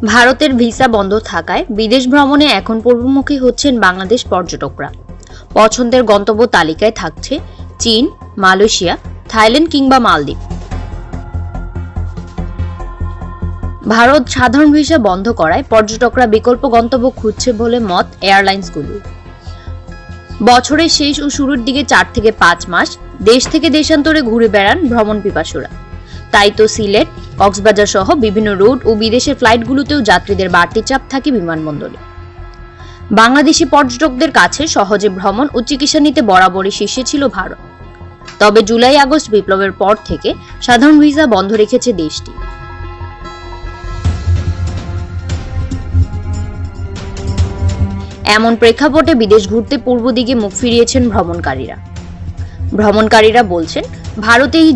ভারতের ভিসা বন্ধ থাকায় বিদেশ ভ্রমণে এখন পূর্বমুখী হচ্ছেন বাংলাদেশ পর্যটকরা। পছন্দের গন্তব্য তালিকায় থাকছে চীন, মালয়েশিয়া, থাইল্যান্ড কিংবা মালদ্বীপ। ভারত সাধারণ ভিসা বন্ধ করায় পর্যটকরা বিকল্প গন্তব্য খুঁজছে বলে মত এয়ারলাইন্সগুলোর। বছরের শেষ ও শুরুর দিকে 4 থেকে 5 মাস দেশ থেকে দেশান্তরে ঘুরে বেড়ান ভ্রমণ পিপাসুরা। তাই তো সিলেট, কক্সবাজার সহ বিভিন্ন রুট ও বিদেশের ফ্লাইটগুলোতেও যাত্রীদের বাড়তি চাপ থাকে বিমানবন্দরে। বাংলাদেশি পর্যটকদের কাছে সহজে ভ্রমণ ও চিকিৎসা নিতে বরাবরই শীর্ষে ছিল ভারত। তবে জুলাই-আগস্ট বিপ্লবের পর থেকে সাধারণ ভিসা বন্ধ রেখেছে দেশটি। এমন প্রেক্ষাপটে বিদেশ ঘুরতে পূর্ব দিকে মুখ ফিরিয়েছেন ভ্রমণকারীরা বলছেন, ভারতেই